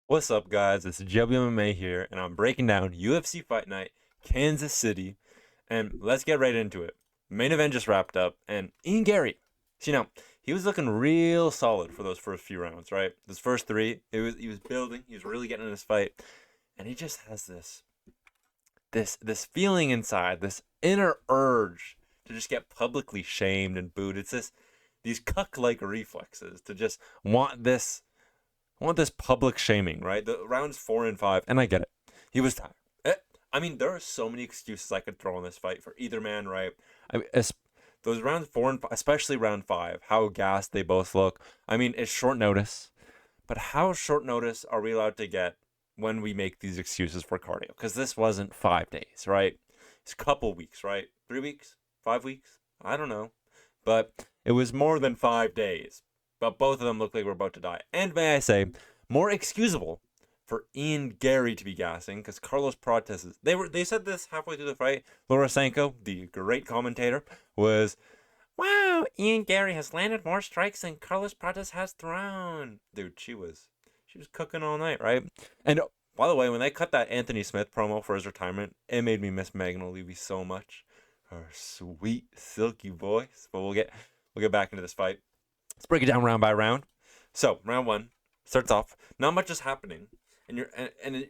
What's up, guys? It's WMMA here, and I'm breaking down UFC Fight Night, Kansas City, and let's get right into it. Main event just wrapped up, and Ian Garry, he was looking real solid for those first few rounds, right? Those first three, he was building, he was really getting in his fight, and he just has this feeling inside, this inner urge to just get publicly shamed and booed. It's these cuck-like reflexes to just want this public shaming, right? The rounds 4 and 5, and I get it. He was tired. I mean, there are so many excuses I could throw in this fight for either man, right? I mean, those rounds 4 and 5, especially round 5, how gassed they both look. I mean, it's short notice, but how short notice are we allowed to get when we make these excuses for cardio? Because this wasn't 5 days, right? It's a couple weeks, right? 3 weeks, 5 weeks, I don't know, but it was more than 5 days. But both of them look like we're about to die. And may I say, more excusable for Ian Garry to be gassing because Carlos Prates they said this halfway through the fight. Laura Sanko, the great commentator, was, "Wow, Ian Garry has landed more strikes than Carlos Prates has thrown." Dude, she was cooking all night, right? And by the way, when they cut that Anthony Smith promo for his retirement, it made me miss Magna Levy so much. Her sweet, silky voice. But we'll get back into this fight. Let's break it down round by round. So round one starts off, not much is happening, and you're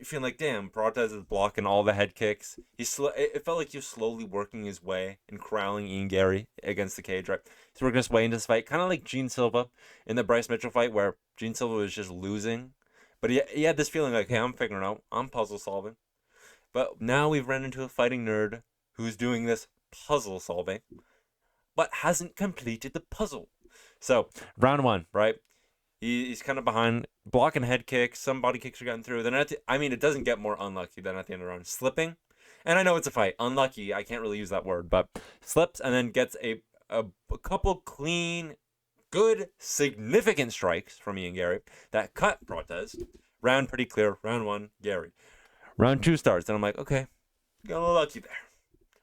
feeling like, damn, Prates is blocking all the head kicks. It felt like he was slowly working his way and corralling Ian Garry against the cage. Right, he's working his way into this fight, kind of like Gene Silva in the Bryce Mitchell fight, where Gene Silva was just losing, but he had this feeling like, hey, I'm figuring out, I'm puzzle solving. But now we've run into a fighting nerd who's doing this puzzle solving, but hasn't completed the puzzle. So round one, right? He's kind of behind, blocking head kicks. Some body kicks are getting through. Then it doesn't get more unlucky than at the end of the round. Slipping, and I know it's a fight. Unlucky, I can't really use that word, but slips and then gets a couple clean, good, significant strikes from Ian Garry that cut Prates. Round pretty clear. Round one, Garry. Round two starts, and I'm like, okay, got a little lucky there.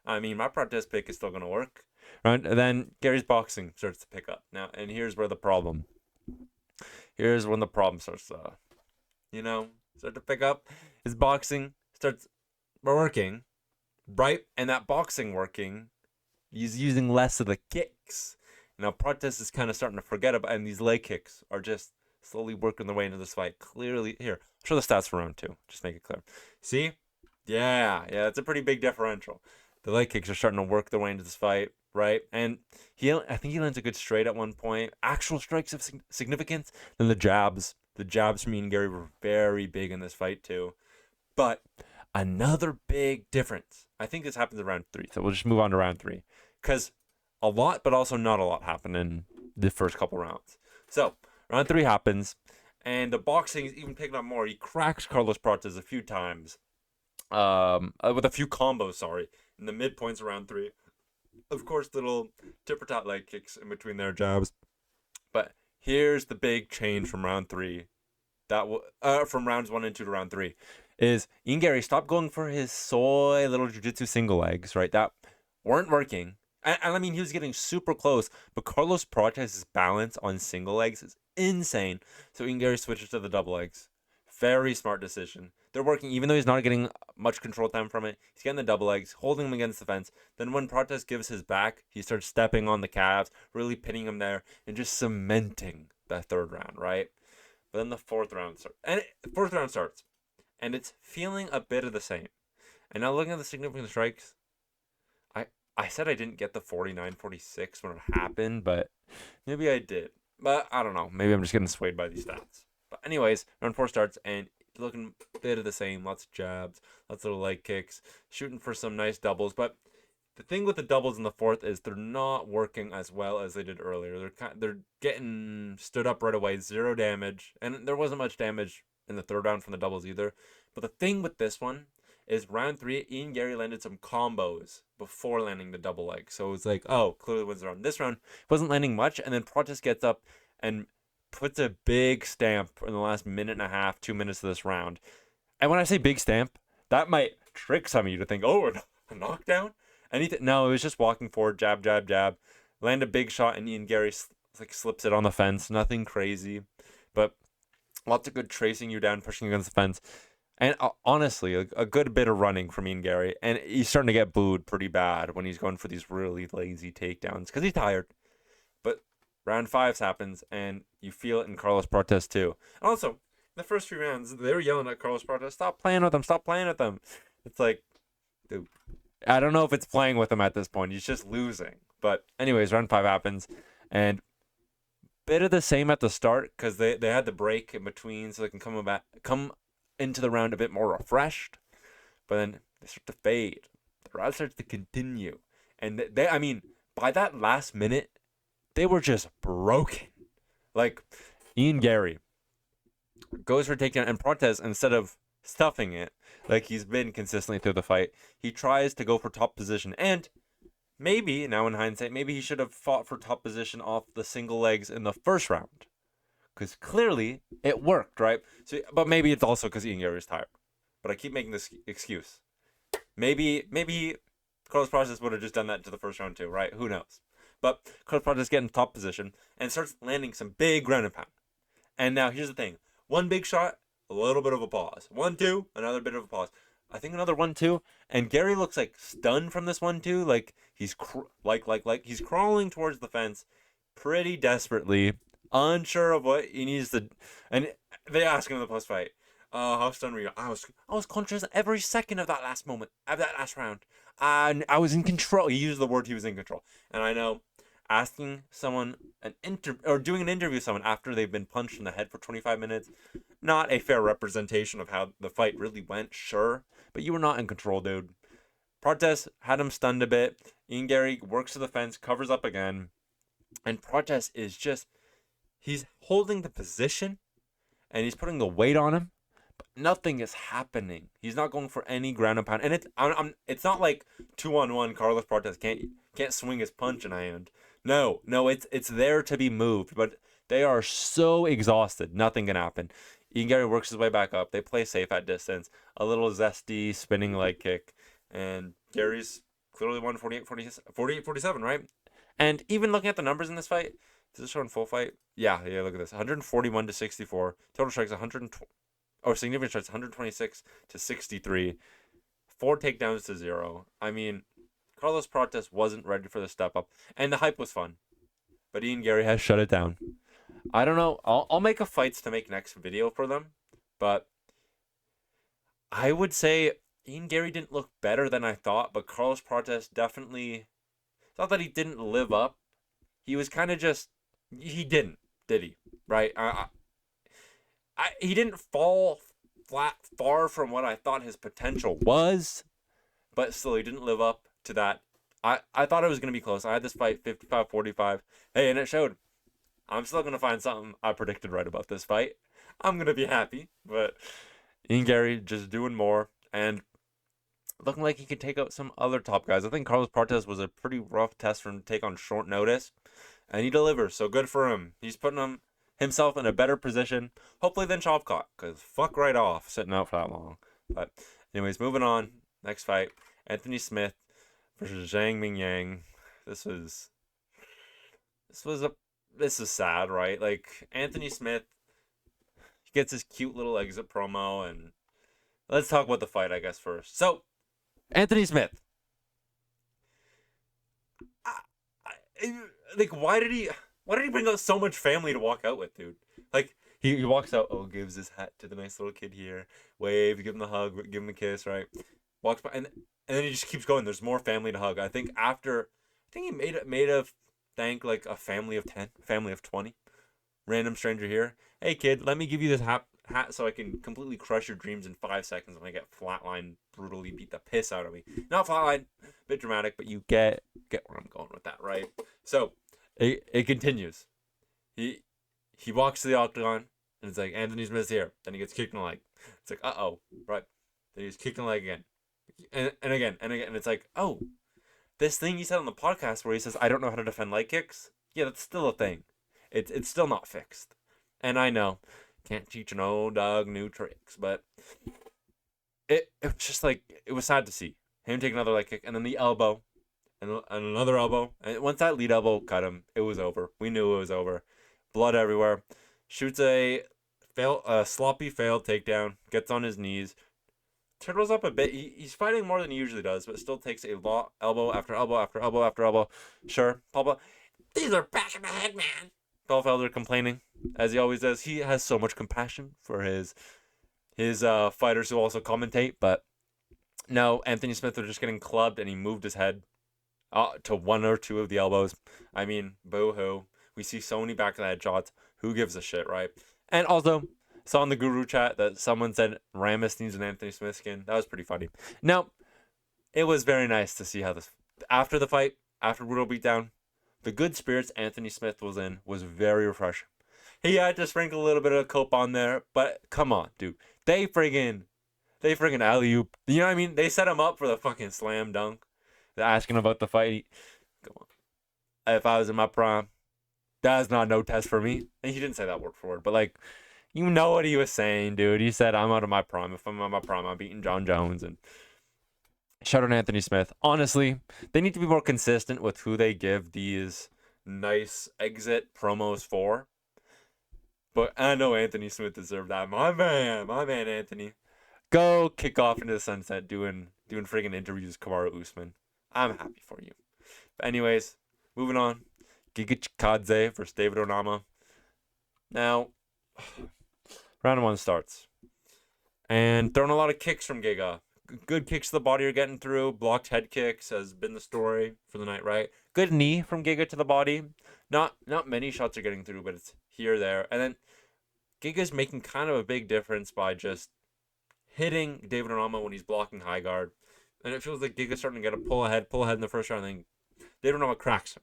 I mean, my Prates pick is still gonna work. Right, and then Gary's boxing starts to pick up now, and here's where the problem. Here's when the problem starts to, start to pick up. His boxing starts working, right, and that boxing working, he's using less of the kicks. Now Prates is kind of starting to forget about, and these leg kicks are just slowly working their way into this fight. Clearly, here, I'll show the stats for round two. Just make it clear. See, yeah, it's a pretty big differential. The leg kicks are starting to work their way into this fight, right? And I think he lands a good straight at one point. Actual strikes of significance. Then the jabs from Ian Garry were very big in this fight too. But another big difference. I think this happens in round three. So we'll just move on to round three, because a lot, but also not a lot happened in the first couple rounds. So round three happens, and the boxing is even picking up more. He cracks Carlos Prates a few times, with a few combos. Sorry, in the midpoints of round three. Of course, little tit-for-tat leg kicks in between their jabs. But here's the big change from round three. From rounds 1 and 2 to round 3 is Ian Garry stopped going for his soy little jiu-jitsu single legs, right? That weren't working. And I mean, he was getting super close, but Carlos Prates' balance on single legs is insane. So Ian Garry switches to the double legs. Very smart decision. They're working, even though he's not getting much control time from it. He's getting the double legs, holding him against the fence. Then when Prates gives his back, he starts stepping on the calves, really pinning him there, and just cementing that third round, right? But then the fourth round starts, and it's feeling a bit of the same. And now looking at the significant strikes, I said I didn't get the 49-46 when it happened, but maybe I did. But I don't know. Maybe I'm just getting swayed by these stats. But anyways, round 4 starts, and looking a bit of the same. Lots of jabs, lots of little leg kicks, shooting for some nice doubles. But the thing with the doubles in the fourth is they're not working as well as they did earlier. They're getting stood up right away, 0 damage, and there wasn't much damage in the third round from the doubles either. But the thing with this one is round 3, Ian Garry landed some combos before landing the double leg. So it was like, oh, clearly wins the round. This round wasn't landing much, and then Prates gets up and puts a big stamp in the last minute and a half, 2 minutes of this round. And when I say big stamp, that might trick some of you to think, oh, a knockdown? No, it was just walking forward, jab, jab, jab. Land a big shot, and Ian Garry slips it on the fence. Nothing crazy. But Lots of good tracing you down, pushing against the fence. And honestly, a good bit of running from Ian Garry. And he's starting to get booed pretty bad when he's going for these really lazy takedowns because he's tired. But round 5 happens, and you feel it in Carlos Prates too. And also, the first 3 rounds, they were yelling at Carlos Prates, stop playing with him, stop playing with him. It's like, dude, I don't know if it's playing with him at this point. He's just losing. But anyways, round 5 happens, and bit of the same at the start because they had the break in between so they can come into the round a bit more refreshed. But then they start to fade. The round starts to continue. And I mean, by that last minute, they were just broken. Like, Ian Garry goes for a takedown, and Prates, instead of stuffing it, like he's been consistently through the fight, he tries to go for top position. And maybe, now in hindsight, maybe he should have fought for top position off the single legs in the first round. Because clearly, it worked, right? So, but maybe it's also because Ian Garry is tired. But I keep making this excuse. Maybe Carlos Prates would have just done that to the first round too, right? Who knows? But Carlos Prates gets in top position and starts landing some big ground and pound. And now here's the thing. One big shot, a little bit of a pause. 1-2, another bit of a pause. I think another 1-2, and Garry looks like stunned from this 1-2, like he's he's crawling towards the fence pretty desperately, unsure of what he needs to. And they ask him in the post fight, how stunned were you? I was conscious every second of that last moment, of that last round. And I was in control. He used the word he was in control. And I know asking someone doing an interview with someone after they've been punched in the head for 25 minutes, not a fair representation of how the fight really went, sure, but you were not in control, dude. Prates had him stunned a bit. Ian Garry works to the fence, covers up again, and Prates is just, he's holding the position and he's putting the weight on him, but nothing is happening. He's not going for any ground and pound, and it's not like 2-on-1 Carlos Prates can't swing his punch in hand. No, it's there to be moved, but they are so exhausted. Nothing can happen. Ian Garry works his way back up. They play safe at distance. A little zesty spinning leg kick, and Gary's clearly won 48-47, right? And even looking at the numbers in this fight, is this showing full fight? Yeah, look at this. 141-64. Total strikes 120. Or significant strikes 126-63. 4 takedowns to 0. I mean, Carlos Prates wasn't ready for the step up, and the hype was fun, but Ian Garry has shut it down. I don't know. I'll make a fights to make next video for them, but I would say Ian Garry didn't look better than I thought, but Carlos Prates definitely. It's not that he didn't live up. He was kind of just. He didn't, did he? Right? He didn't fall far from what I thought his potential was, but still he didn't live up to that. I thought it was going to be close. I had this fight 55-45. Hey, and it showed. I'm still going to find something I predicted right about this fight. I'm going to be happy. But Ian Garry just doing more and looking like he could take out some other top guys. I think Carlos Prates was a pretty rough test for him to take on short notice. And he delivers, so good for him. He's putting himself in a better position, hopefully than Shavkat, because fuck right off sitting out for that long. But anyways, moving on. Next fight, Anthony Smith versus Zhang Mingyang. This is sad, right? Like, Anthony Smith, he gets his cute little exit promo, and let's talk about the fight, I guess, first. So, Anthony Smith. Like, why did he bring out so much family to walk out with, dude? Like, he walks out, gives his hat to the nice little kid here, wave, give him the hug, give him a kiss, right? Walks by, and then he just keeps going. There's more family to hug. I think he made a thank like a family of 10, family of 20, random stranger here. Hey kid, let me give you this hat so I can completely crush your dreams in 5 seconds when I get flatline brutally beat the piss out of me. Not flatline, bit dramatic, but you get where I'm going with that, right? So it continues. He walks to the octagon and it's like Anthony Smith's here. Then he gets kicked in the leg. It's like right. Then he's kicked in the leg again. And again, and it's like, this thing he said on the podcast where he says, I don't know how to defend leg kicks. Yeah, that's still a thing. It's still not fixed. And I know, can't teach an old dog new tricks, but it was just like, it was sad to see him take another leg kick and then the elbow and another elbow. And once that lead elbow cut him, it was over. We knew it was over. Blood everywhere. Shoots a Sloppy failed takedown. Gets on his knees. Turtles up a bit. He's fighting more than he usually does, but still takes a lot. Elbow after elbow after elbow after elbow. Sure, Papa. These are back in the head, man. Dolfelder complaining, as he always does. He has so much compassion for his fighters who also commentate, but no, Anthony Smith was just getting clubbed, and he moved his head to one or two of the elbows. I mean, boo-hoo. We see so many back of the head shots. Who gives a shit, right? And also, saw in the Guru chat that someone said Ramis needs an Anthony Smith skin. That was pretty funny. Now, it was very nice to see how this, after the fight, after brutal beatdown, the good spirits Anthony Smith was in was very refreshing. He had to sprinkle a little bit of cope on there, but come on, dude. They friggin' alley-oop. You know what I mean? They set him up for the fucking slam dunk. They're asking about the fight. Come on. If I was in my prime, that's not no test for me. And he didn't say that word for word, but like, you know what he was saying, dude. He said, I'm out of my prime. If I'm out of my prime, I'm beating John Jones. And shout out to Anthony Smith. Honestly, they need to be more consistent with who they give these nice exit promos for. But I know Anthony Smith deserved that. My man Anthony. Go kick off into the sunset doing friggin' interviews with Kamaru Usman. I'm happy for you. But anyways, moving on. Giga Chikadze versus David Onama. Now, round one starts. And throwing a lot of kicks from Giga. Good kicks to the body are getting through. Blocked head kicks has been the story for the night, right? Good knee from Giga to the body. Not many shots are getting through, but it's here, there. And then Giga's making kind of a big difference by just hitting David Onama when he's blocking high guard. And it feels like Giga's starting to get a pull ahead in the first round, and then David Onama cracks him.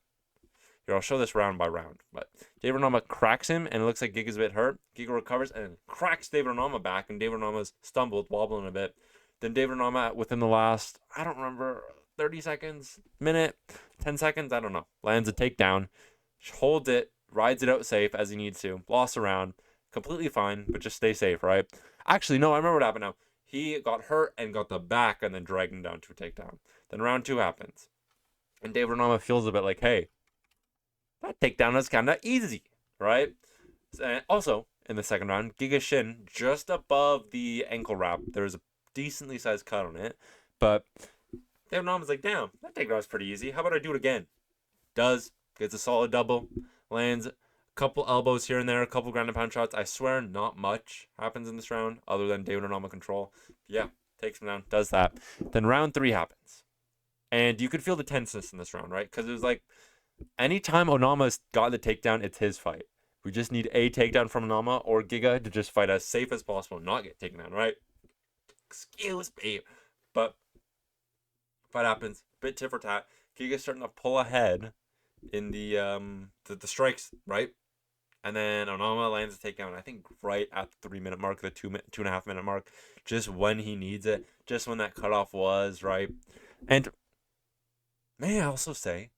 Here, I'll show this round by round. But David Onama cracks him, and it looks like Giga's a bit hurt. Giga recovers and cracks David Onama back, and David Onama's stumbled, wobbling a bit. Then David Onama, within the last, I don't remember, 30 seconds, minute, 10 seconds, I don't know, lands a takedown, holds it, rides it out safe as he needs to, lost a round, completely fine, but just stay safe, right? Actually, no, I remember what happened now. He got hurt and got the back and then dragged him down to a takedown. Then round two happens. And David Onama feels a bit like, hey, that takedown was kind of easy, right? And also, in the second round, Giga's shin, just above the ankle wrap, there was a decently sized cut on it. But David Onama's like, damn, that takedown was pretty easy. How about I do it again? Does, gets a solid double, lands a couple elbows here and there, a couple ground and pound shots. I swear not much happens in this round other than David Onama control. Yeah, takes him down, does that. Then round three happens. And you could feel the tenseness in this round, right? Because it was like, anytime Onama's got the takedown, it's his fight. We just need a takedown from Onama or Giga to just fight as safe as possible and not get taken down, right? Excuse me. But fight happens, bit tit for tat. Giga's starting to pull ahead in the strikes, right? And then Onama lands a takedown, I think right at the 3 minute mark, the 2.5 minute mark, just when he needs it, just when that cutoff was, right? And may I also say,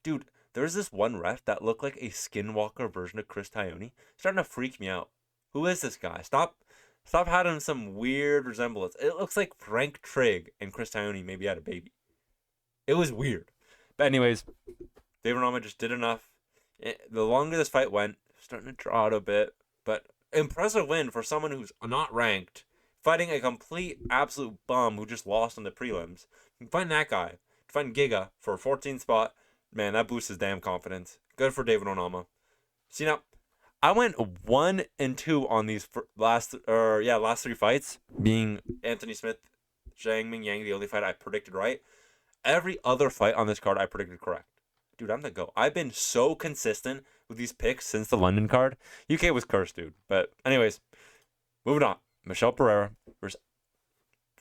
dude, there's this one ref that looked like a skinwalker version of Chris Taioni. Starting to freak me out. Who is this guy? Stop having some weird resemblance. It looks like Frank Trigg and Chris Taioni maybe had a baby. It was weird. But anyways, David Onama just did enough. The longer this fight went, starting to draw out a bit, but impressive win for someone who's not ranked, fighting a complete absolute bum who just lost on the prelims. Fighting that guy, fighting Giga for a 14th spot, man, that boosts his damn confidence. Good for David Onama. See now, I went 1-2 on these last three fights, being Anthony Smith, Zhang, Mingyang, the only fight I predicted right. Every other fight on this card I predicted correct. Dude, I'm the GOAT. I've been so consistent with these picks since the London card. UK was cursed, dude. But anyways, moving on. Michel Pereira versus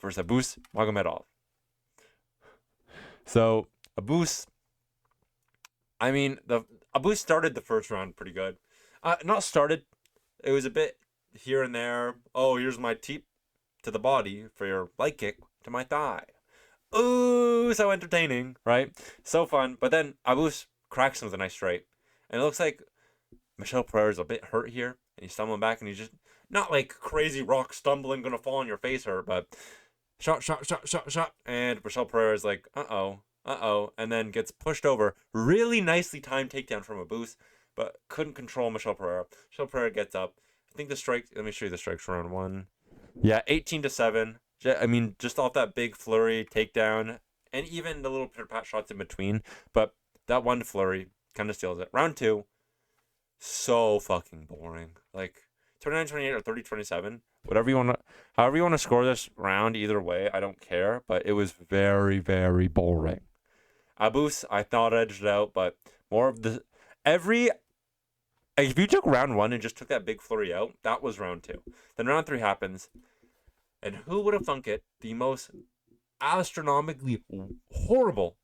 Abus Magomedov. So, Abus, Abus started the first round pretty good. Not started. It was a bit here and there. Oh, here's my teep to the body for your leg kick to my thigh. Ooh, so entertaining, right? So fun. But then Abus cracks him with a nice straight. And it looks like Michel Pereira's a bit hurt here. And he's stumbling back and he's just not like crazy rock stumbling, gonna fall on your face hurt, but shot. And Michel Pereira's like, uh-oh. And then gets pushed over. Really nicely timed takedown from Abus, but couldn't control Michel Pereira. Michel Pereira gets up. I think the strike. Let me show you the strikes for round 1. Yeah, 18-7. I mean, just off that big flurry takedown, and even the little pat shots in between. But that one flurry kind of steals it. Round 2, so fucking boring. Like 29-28 or 30-27. Whatever you want to, however you want to score this round, either way, I don't care. But it was very, very boring. Abus, I thought edged it out, but more of the if you took round 1 and just took that big flurry out, that was round 2. Then round 3 happens, and who would have thunk it? The most astronomically horrible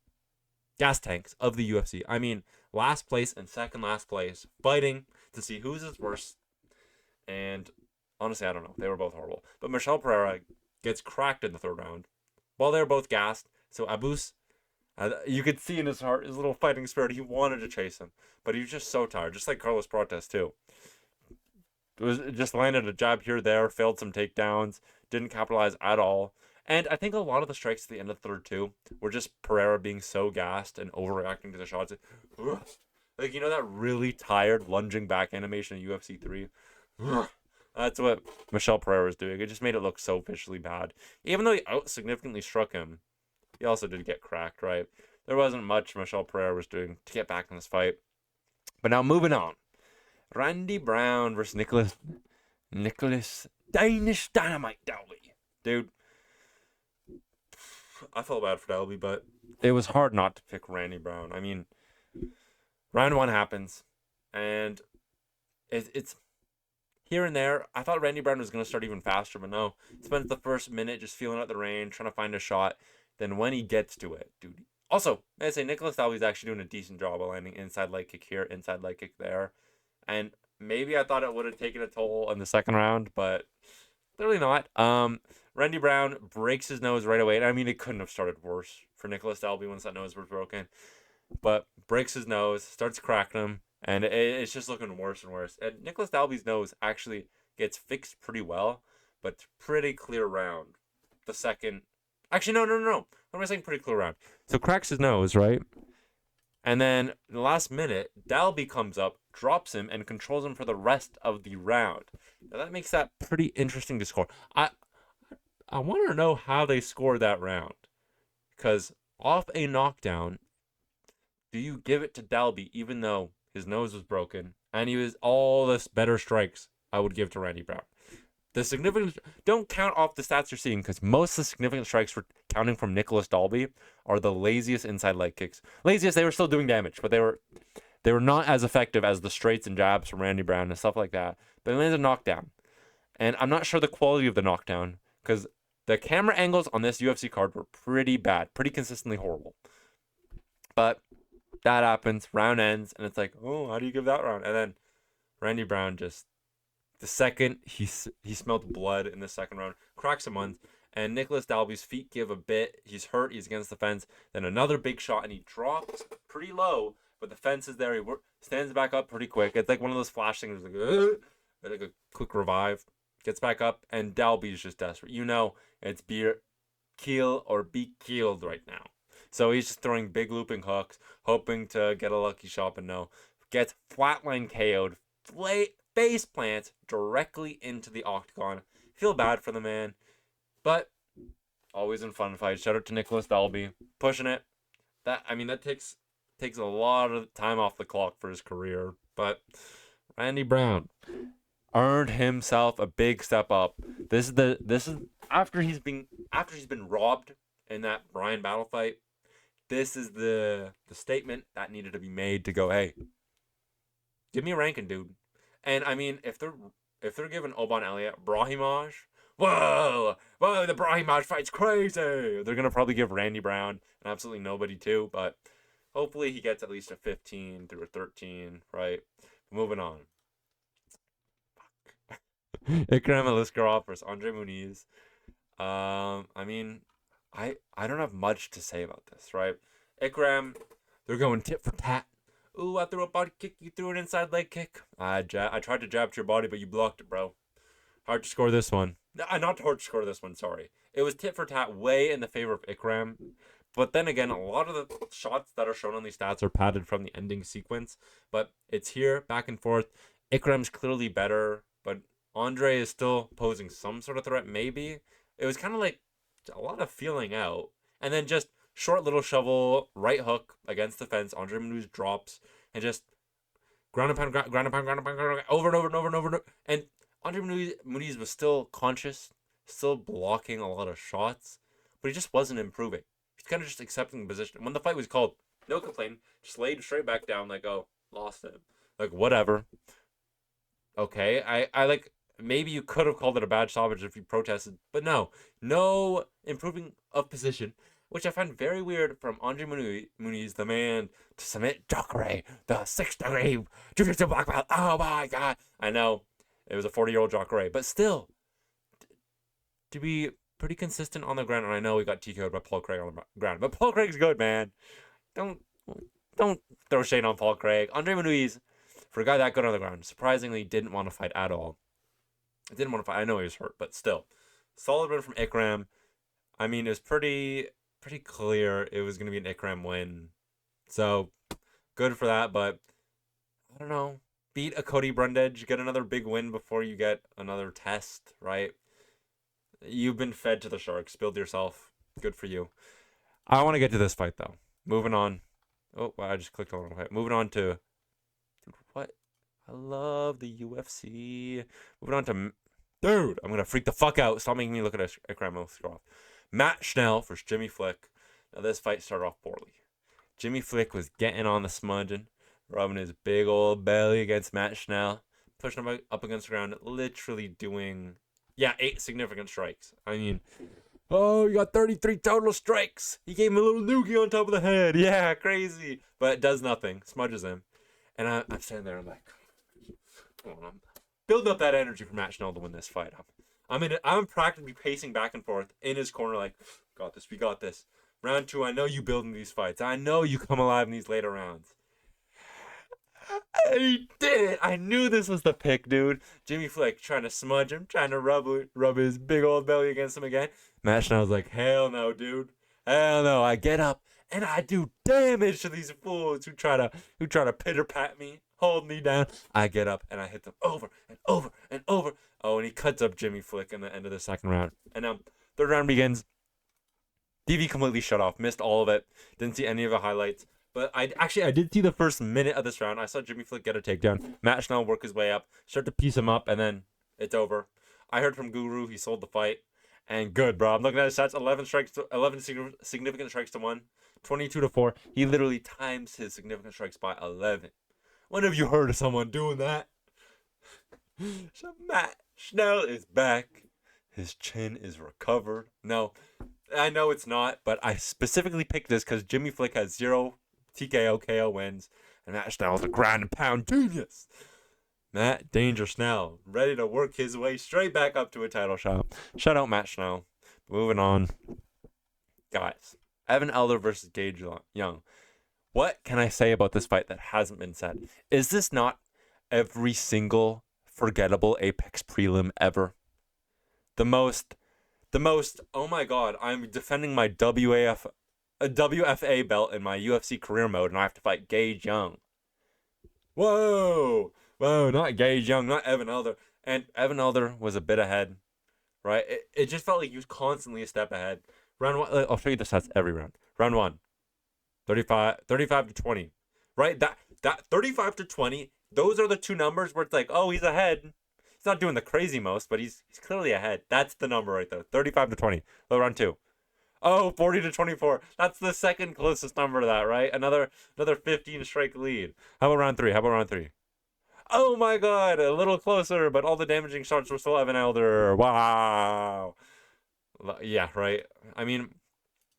gas tanks of the UFC. I mean, last place and second last place fighting to see who's his worst. And honestly, I don't know. They were both horrible. But Michel Pereira gets cracked in the 3rd round while they're both gassed. So Abus, you could see in his heart, his little fighting spirit, he wanted to chase him. But he was just so tired, just like Carlos Prates too. It was just landed a jab here, there, failed some takedowns, didn't capitalize at all. And I think a lot of the strikes at the end of the 3rd too were just Pereira being so gassed and overreacting to the shots. Like, you know that really tired lunging back animation in UFC 3? That's what Michel Pereira was doing. It just made it look so visually bad. Even though he significantly struck him, he also did get cracked, right? There wasn't much Michel Pereira was doing to get back in this fight. But now moving on. Randy Brown versus Nicolas Danish Dynamite Dalby. Dude, I felt bad for Dalby, but it was hard not to pick Randy Brown. I mean, round 1 happens, and it's here and there. I thought Randy Brown was going to start even faster, but no. Spends the first minute just feeling out the range, trying to find a shot. Then when he gets to it, dude. Also, I say Nicolas Dalby's actually doing a decent job of landing inside leg kick here, inside leg kick there. And maybe I thought it would have taken a toll in the 2nd round, but clearly not. Randy Brown breaks his nose right away. And I mean, it couldn't have started worse for Nicolas Dalby once that nose was broken. But breaks his nose, starts cracking him, and it's just looking worse and worse. And Nicolas Dalby's nose actually gets fixed pretty well, but it's pretty clear round. The second... Actually, no. What am I saying pretty clear round? So cracks his nose, right? And then in the last minute, Dalby comes up, drops him, and controls him for the rest of the round. Now that makes that pretty interesting to score. I want to know how they scored that round. Because off a knockdown, do you give it to Dalby even though his nose was broken and he was all the better strikes I would give to Randy Brown? The significant... Don't count off the stats you're seeing, because most of the significant strikes for counting from Nicolas Dalby are the laziest inside leg kicks. Laziest, they were still doing damage, but they were not as effective as the straights and jabs from Randy Brown and stuff like that. But he landed a knockdown. And I'm not sure the quality of the knockdown, because the camera angles on this UFC card were pretty bad, pretty consistently horrible. But that happens, round ends, and it's like, oh, how do you give that round? And then Randy Brown just... The second he smelled blood in the 2nd round, cracks him once, and Nicolas Dalby's feet give a bit. He's hurt. He's against the fence. Then another big shot, and he drops pretty low, but the fence is there. He stands back up pretty quick. It's like one of those flash things, like a quick revive. Gets back up, and Dalby's just desperate. You know, it's kill or be killed right now. So he's just throwing big looping hooks, hoping to get a lucky shot, but no. Gets flatline KO'd. Face plants directly into the octagon. Feel bad for the man, but always in fun fights. Shout out to Nicolas Dalby pushing it. That takes a lot of time off the clock for his career. But Randy Brown earned himself a big step up. This is after he's been robbed in that Bryan battle fight. This is the statement that needed to be made to go, hey, give me a ranking, dude. And I mean, if they're giving Oban Elliott Brahimaj, whoa, the Brahimaj fight's crazy. They're gonna probably give Randy Brown and absolutely nobody too, but hopefully he gets at least a 15 through a 13, right? Moving on. Ikram Aliskerov versus Andre Muniz. I mean, I don't have much to say about this, right? Ikram, they're going tit for tat. Ooh, I threw a body kick, you threw an inside leg kick. I tried to jab to your body, but you blocked it, bro. Hard to score this one. Not hard to score this one, sorry. It was tit for tat way in the favor of Ikram. But then again, a lot of the shots that are shown on these stats are padded from the ending sequence. But it's here, back and forth. Ikram's clearly better, but Andre is still posing some sort of threat, maybe. It was kind of like a lot of feeling out. And then just short little shovel, right hook against the fence. Andre Muniz drops and just ground and pound, over and over and over and over and over. And Andre Muniz was still conscious, still blocking a lot of shots, but he just wasn't improving. He's kind of just accepting the position. When the fight was called, no complaint, just laid straight back down, like, oh, lost him. Like, whatever. Okay, I like, maybe you could have called it a bad stoppage if you protested, but no improving of position, which I find very weird from Andre Muniz, the man to submit Jacare, the 6th-degree jiu-jitsu black belt. Oh my god! I know it was a 40-year-old Jacare, but still, to be pretty consistent on the ground. And I know we got TKO'd by Paul Craig on the ground, but Paul Craig's good, man. Don't throw shade on Paul Craig. Andre Muniz, for a guy that good on the ground, surprisingly didn't want to fight at all. Didn't want to fight. I know he was hurt, but still, solid win from Ikram. I mean, it was pretty clear it was going to be an Ikram win. So, good for that, but I don't know. Beat a Cody Brundage, get another big win before you get another test, right? You've been fed to the Sharks. Build yourself. Good for you. I want to get to this fight, though. Moving on. Oh, wow, I just clicked on the fight. Moving on to... Dude, what? I love the UFC. Moving on to... Dude, I'm going to freak the fuck out. Stop making me look at Ikram Aliskerov. Matt Schnell versus Jimmy Flick. Now, this fight started off poorly. Jimmy Flick was getting on the smudging, rubbing his big old belly against Matt Schnell, pushing him up against the ground, literally doing, 8 significant strikes. I mean, oh, you got 33 total strikes. He gave him a little noogie on top of the head. Yeah, crazy. But it does nothing. Smudges him. And I'm standing there, I'm like, I'm building up that energy for Matt Schnell to win this fight. I'm practically pacing back and forth in his corner like, got this, we got this. Round 2, I know you building these fights. I know you come alive in these later rounds. He did it. I knew this was the pick, dude. Jimmy Flick trying to smudge him, trying to rub his big old belly against him again. Matt Schnell's like, hell no, dude. Hell no. I get up and I do damage to these fools who try to pitter pat me, hold me down. I get up and I hit them over and over and over. Oh, and he cuts up Jimmy Flick in the end of the second round. And now third round begins. TV completely shut off. Missed all of it. Didn't see any of the highlights. But I did see the first minute of this round. I saw Jimmy Flick get a takedown. Matt Schnell work his way up. Start to piece him up. And then it's over. I heard from Guru. He sold the fight. And good, bro. I'm looking at his stats. 11 significant strikes to 1. 22-4. He literally times his significant strikes by 11. When have you heard of someone doing that? So Matt Schnell is back. His chin is recovered. No, I know it's not, but I specifically picked this because Jimmy Flick has 0 TKO KO wins, and Matt Schnell is a ground and pound genius. Matt Danger Schnell, ready to work his way straight back up to a title shot. Shout out Matt Schnell. Moving on. Guys, Evan Elder versus Gage Young. What can I say about this fight that hasn't been said? Is this not every single forgettable Apex prelim ever? The most, oh my god, I'm defending my WFA belt in my UFC career mode, and I have to fight Gage Young. Whoa, not Gage Young, not Evan Elder. And Evan Elder was a bit ahead, right? It just felt like he was constantly a step ahead. Round 1, I'll show you the stats every round. Round 1, 35-20, right? That 35-20, those are the two numbers where it's like, oh, he's ahead. He's not doing the crazy most, but he's clearly ahead. That's the number right there. 35-20. Round 2. Oh, 40-24. That's the second closest number to that, right? Another 15 strike lead. How about round 3? Oh my god, a little closer, but all the damaging shots were still Evan Elder. Wow. Yeah, right. I mean,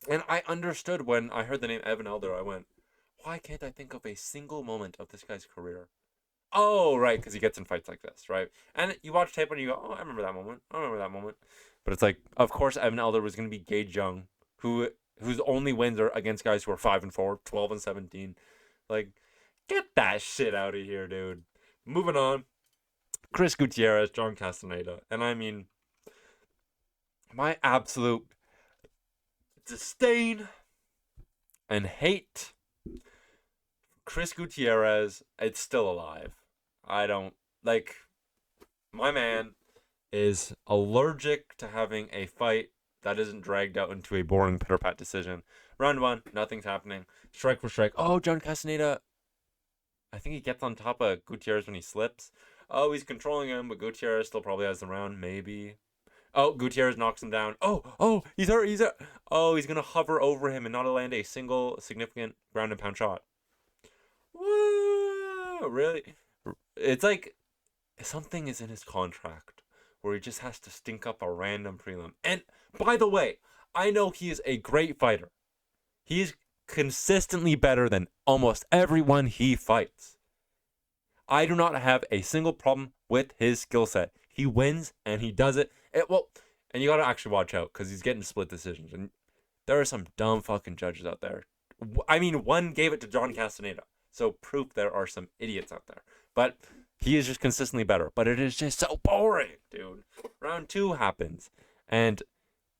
and I understood when I heard the name Evan Elder, I went, why can't I think of a single moment of this guy's career? Oh, right, because he gets in fights like this, right? And you watch tape and you go, oh, I remember that moment. But it's like, of course, Evan Elder was going to be Gage Young, whose only wins are against guys who are 5-4, 12-17. Like, get that shit out of here, dude. Moving on. Chris Gutierrez, John Castaneda. And I mean, my absolute disdain and hate Chris Gutierrez, it's still alive. I don't, like, my man, is allergic to having a fight that isn't dragged out into a boring pitter-pat decision. Round 1, nothing's happening. Strike for strike. Oh, John Castaneda, I think he gets on top of Gutierrez when he slips. Oh, he's controlling him, but Gutierrez still probably has the round, maybe. Oh, Gutierrez knocks him down. Oh, he's hurt, he's hurt. Oh, he's going to hover over him and not land a single significant ground and pound shot. Woo! Really? It's like something is in his contract where he just has to stink up a random prelim. And by the way, I know he is a great fighter. He's consistently better than almost everyone he fights. I do not have a single problem with his skill set. He wins and he does it. And you gotta actually watch out because he's getting split decisions. And there are some dumb fucking judges out there. I mean, one gave it to John Castaneda, so proof there are some idiots out there. But he is just consistently better. But it is just so boring, dude. Round 2 happens, and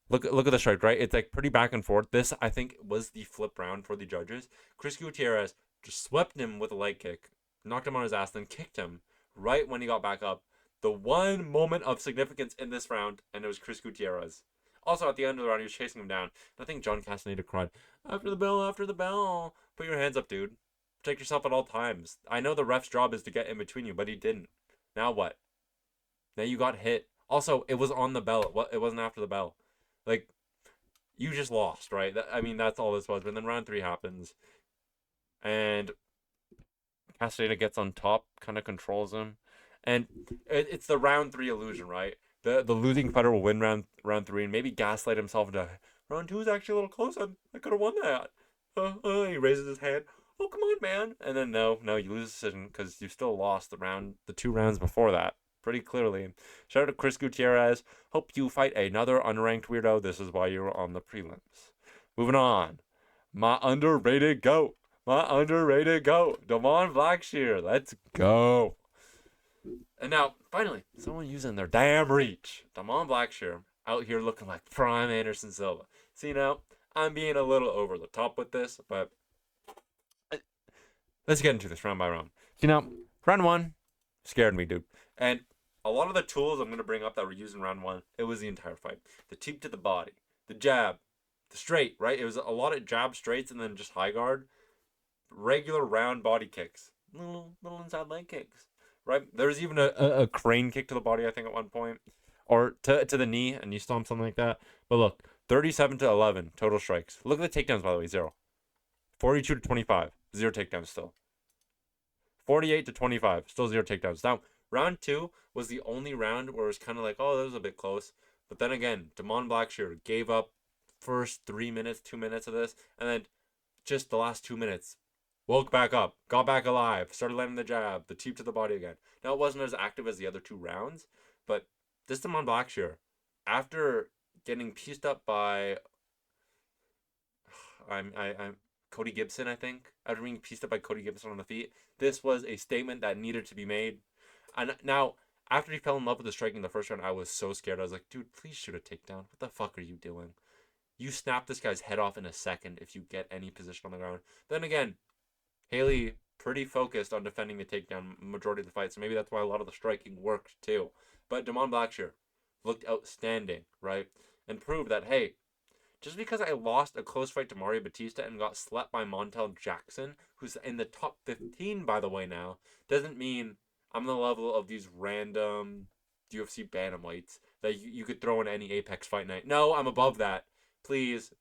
look at the strike, right? It's like pretty back and forth. This, I think, was the flip round for the judges. Chris Gutierrez just swept him with a leg kick, knocked him on his ass, then kicked him right when he got back up. The one moment of significance in this round, and it was Chris Gutierrez. Also, at the end of the round, he was chasing him down. And I think John Castaneda cried, after the bell. Put your hands up, dude. Protect yourself at all times. I know the ref's job is to get in between you, but he didn't. Now what? Now you got hit. Also, it was on the bell. It wasn't after the bell. Like, you just lost, right? I mean, that's all this was. But then round 3 happens. And Castaneda gets on top, kind of controls him. And it's the round 3 illusion, right? The losing fighter will win round 3 and maybe gaslight himself into round 2 is actually a little close. I could have won that. He raises his hand. Oh, come on, man. And then no, you lose the decision because you still lost the 2 rounds before that. Pretty clearly. Shout out to Chris Gutierrez. Hope you fight another unranked weirdo. This is why you're on the prelims. Moving on. My underrated goat. Damon Blackshear. Let's go. And now, finally, someone using their damn reach. Damon Blackshear out here looking like prime Anderson Silva. See, now, I'm being a little over the top with this, but let's get into this round by round. See, now, round 1 scared me, dude. And a lot of the tools I'm going to bring up that were used in round 1, it was the entire fight. The teep to the body, the jab, the straight, right? It was a lot of jab straights and then just high guard. Regular round body kicks. Little inside leg kicks. Right? There was even a crane kick to the body, I think, at one point. Or to the knee, and you stomp something like that. But look, 37 to 11 total strikes. Look at the takedowns, by the way, 0. 42 to 25, 0 takedowns still. 48 to 25, still 0 takedowns. Now, round 2 was the only round where it was kind of like, oh, that was a bit close. But then again, Damon Blackshear gave up first 3 minutes, 2 minutes of this, and then just the last 2 minutes, woke back up, got back alive, started landing the jab, the teep to the body again. Now, it wasn't as active as the other 2 rounds, but this Damon Blackshear, after getting pieced up by I'm Cody Gibson, I think, after being pieced up by Cody Gibson on the feet, this was a statement that needed to be made. And now, after he fell in love with the striking in the first round, I was so scared. I was like, dude, please shoot a takedown. What the fuck are you doing? You snap this guy's head off in a second if you get any position on the ground. Then again, Haley pretty focused on defending the takedown majority of the fight, so maybe that's why a lot of the striking worked too. But Damon Blackshear looked outstanding, right? And proved that, hey, just because I lost a close fight to Mario Batista and got slept by Montel Jackson, who's in the top 15, by the way, now, doesn't mean I'm the level of these random UFC bantamweights that you could throw in any Apex fight night. No, I'm above that. Please,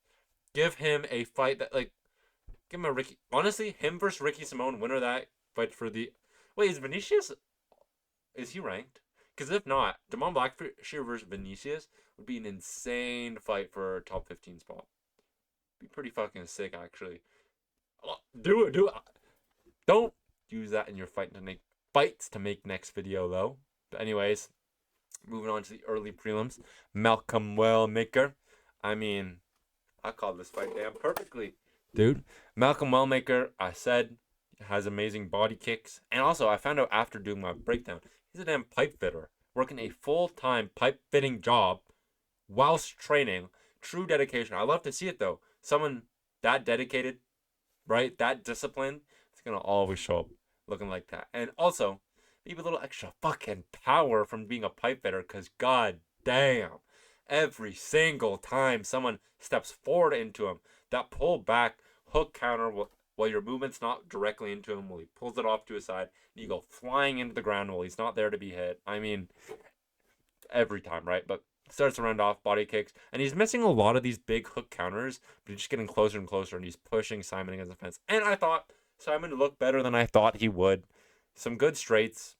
give him a fight that, like, give him a Ricky. Honestly, him versus Ricky Simone, winner of that fight for the. Wait, is Vinicius? Is he ranked? Because if not, Damon Blackshear versus Vinicius would be an insane fight for a top 15 spot. Be pretty fucking sick, actually. Do it. Don't use that in your fights to make next video, though. But anyways, moving on to the early prelims. Malcolm Wellmaker. I mean, I called this fight damn perfectly. Dude, Malcolm Wellmaker, I said, has amazing body kicks. And also, I found out after doing my breakdown, he's a damn pipe fitter, working a full-time pipe fitting job whilst training. True dedication. I love to see it, though. Someone that dedicated, right, that disciplined, it's going to always show up looking like that. And also, maybe a little extra fucking power from being a pipe fighter, because god damn, every single time someone steps forward into him, that pull back hook counter while your movement's not directly into him, while he pulls it off to his side, and you go flying into the ground while he's not there to be hit. I mean, every time, right? But starts to round off body kicks, and he's missing a lot of these big hook counters, but he's just getting closer and closer, and he's pushing Saaiman against the fence. And I thought Saaiman looked better than I thought he would. Some good straights.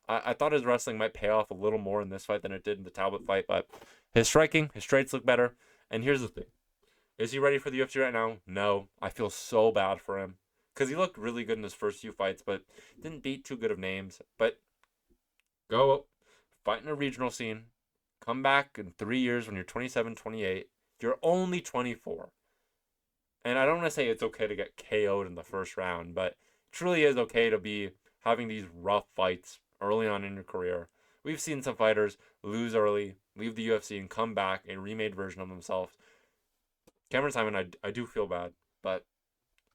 I thought his wrestling might pay off a little more in this fight than it did in the Talbot fight, but his striking, his straights look better. And here's the thing. Is he ready for the UFC right now? No. I feel so bad for him, because he looked really good in his first few fights, but didn't beat too good of names. But go fight in a regional scene. Come back in 3 years when you're 27, 28. You're only 24. And I don't want to say it's okay to get KO'd in the first round, but it truly is okay to be having these rough fights early on in your career. We've seen some fighters lose early, leave the UFC, and come back a remade version of themselves. Cameron Saaiman, I do feel bad, but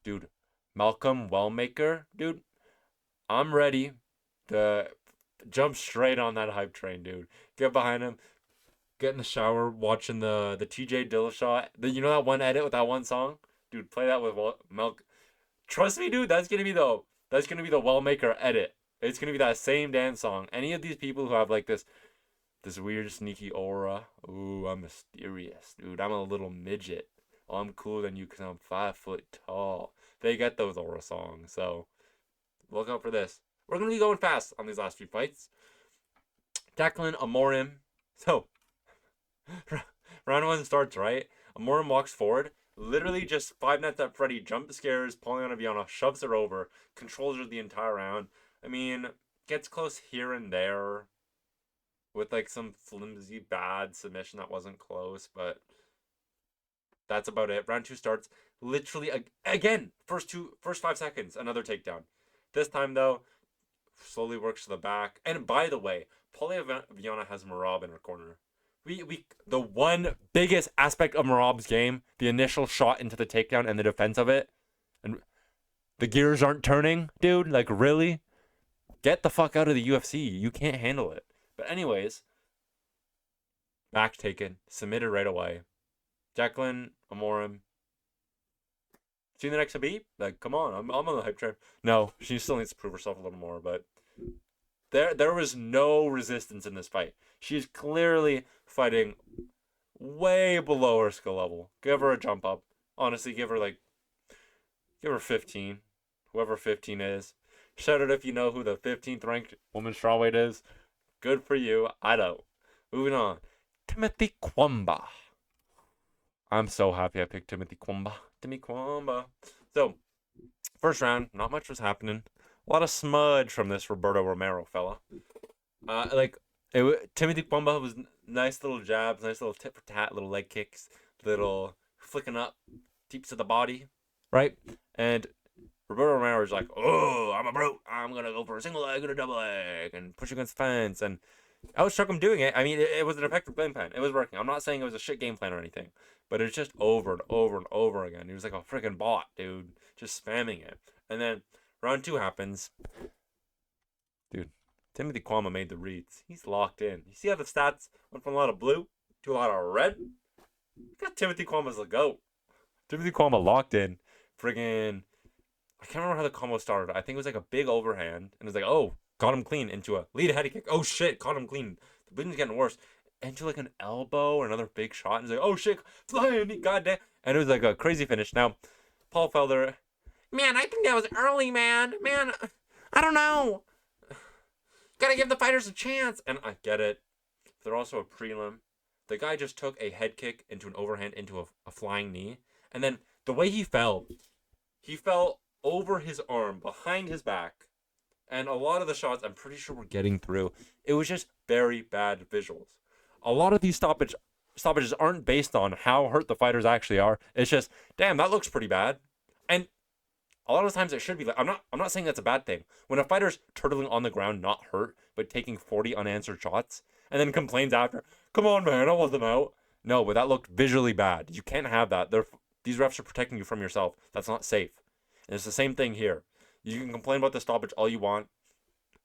dude, Malcolm Wellmaker, dude, I'm ready to jump straight on that hype train, dude. Get behind him, get in the shower, watching the TJ Dillashaw. You know that one edit with that one song, dude. Play that with Malcolm. Trust me, dude. That's gonna be the Wellmaker edit. It's gonna be that same dance song. Any of these people who have like this weird sneaky aura. Ooh, I'm mysterious, dude. I'm a little midget. Oh, I'm cooler than you because I'm 5 foot tall. They get those aura songs. So look out for this. We're gonna be going fast on these last few fights. Jaqueline, Amorim. So round one starts, right? Amorim walks forward. Literally just 5 nets at Freddy, jump scares, Polyana Viana, shoves her over, controls her the entire round. I mean, gets close here and there with like some flimsy bad submission that wasn't close, but that's about it. Round 2 starts. Literally, again, first 5 seconds, another takedown. This time, though, slowly works to the back. And by the way, Polyana Viana has Merab in her corner. The one biggest aspect of Merab's game, the initial shot into the takedown and the defense of it, and the gears aren't turning, dude. Like, really? Get the fuck out of the UFC. You can't handle it. But anyways, back taken, submitted right away. Jaqueline, Amorim. See the next Khabib? Like, come on, I'm on the hype train. No, she still needs to prove herself a little more, but there was no resistance in this fight. She's clearly fighting way below her skill level. Give her a jump up. Honestly, give her 15. Whoever 15 is. Shout out if you know who the 15th ranked women's strawweight is. Good for you. I don't. Moving on. Timothy Cuamba. I'm so happy I picked Timothy Cuamba. Timmy Cuamba. So, first round, not much was happening. A lot of smudge from this Roberto Romero fella. Timothy Cuamba was nice little jabs, nice little tit for tat, little leg kicks, little flicking up deep to the body, right? And Roberto Romero is like, oh, I'm a brute. I'm going to go for a single leg and a double leg and push against the fence. And I was struck him doing it. I mean, it was an effective game plan. It was working. I'm not saying it was a shit game plan or anything, but it was just over and over and over again. He was like a freaking bot, dude, just spamming it. And then round 2 happens. Dude, Timothy Cuamba made the reads. He's locked in. You see how the stats went from a lot of blue to a lot of red? Got Timothy Cuamba's the GOAT. Timothy Cuamba locked in. Friggin', I can't remember how the combo started. I think it was like a big overhand. And it was like, oh, got him clean into a lead head kick. Oh, shit, caught him clean. The bleeding's getting worse. Into like an elbow or another big shot. And he's like, oh, shit, flying, goddamn. And it was like a crazy finish. Now, Paul Felder, man, I think that was early, man. Man, I don't know. Gotta give the fighters a chance. And I get it. They're also a prelim. The guy just took a head kick into an overhand into a flying knee. And then the way he fell over his arm, behind his back. And a lot of the shots, I'm pretty sure we're getting through. It was just very bad visuals. A lot of these stoppages aren't based on how hurt the fighters actually are. It's just, damn, that looks pretty bad. And a lot of times it should be like, I'm not saying that's a bad thing. When a fighter's turtling on the ground, not hurt, but taking 40 unanswered shots, and then complains after, come on, man, I wasn't out. No, but that looked visually bad. You can't have that. These refs are protecting you from yourself. That's not safe. And it's the same thing here. You can complain about the stoppage all you want.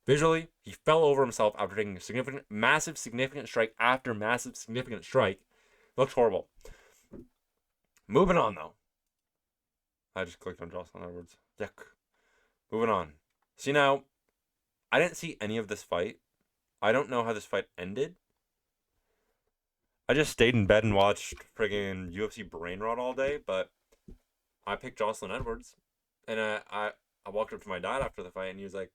Visually, he fell over himself after taking a massive, significant strike after massive, significant strike. Looked horrible. Moving on, though. I just clicked on Josyelyne Edwards. Yuck. Moving on. See, now, I didn't see any of this fight. I don't know how this fight ended. I just stayed in bed and watched friggin' UFC Brain Rot all day, but I picked Josyelyne Edwards. And I walked up to my dad after the fight, and he was like,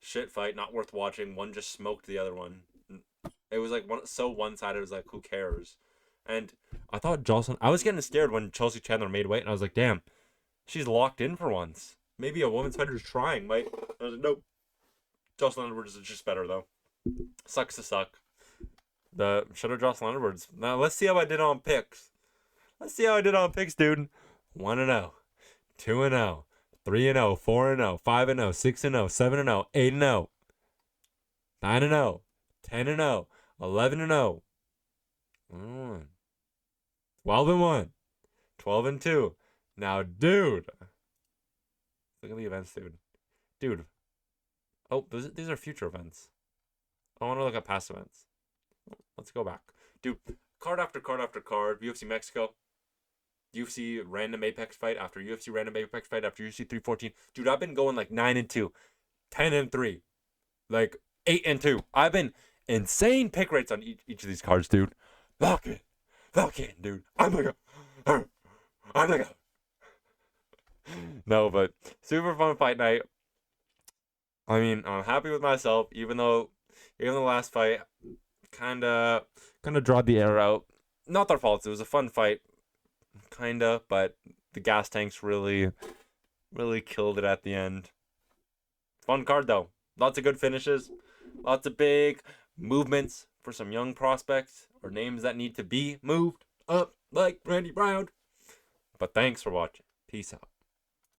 shit fight, not worth watching. One just smoked the other one. It was like so one-sided. It was like, who cares? And I thought Josyelyne... I was getting scared when Chelsea Chandler made weight, and I was like, damn, she's locked in for once. Maybe a women's fighter is trying, mate. I was like, nope. Josyelyne Edwards is just better, though. Sucks to suck. Shout out Josyelyne Edwards. Now, let's see how I did on picks. Let's see how I did on picks, dude. 1-0. 2-0. 3-0. 4-0. 5-0. 6-0. 7-0. 8-0. 9-0. 10-0. 11-0. 12-1. 12-2. Now, dude. Look at the events, dude. Dude. Oh, these are future events. I want to look at past events. Let's go back. Dude, card after card after card. UFC Mexico. UFC random Apex fight after UFC random Apex fight after UFC 314. Dude, I've been going like 9-2. 10-3. Like 8-2. I've been insane pick rates on each of these cards, dude. Lock in. Lock in, dude. I'm like a... No, but super fun fight night. I mean, I'm happy with myself, even though the last fight kind of drawed the air out. Not their fault. It was a fun fight, but the gas tanks really killed it at the end. Fun card, though. Lots of good finishes. Lots of big movements for some young prospects or names that need to be moved up like Randy Brown. But thanks for watching. Peace out.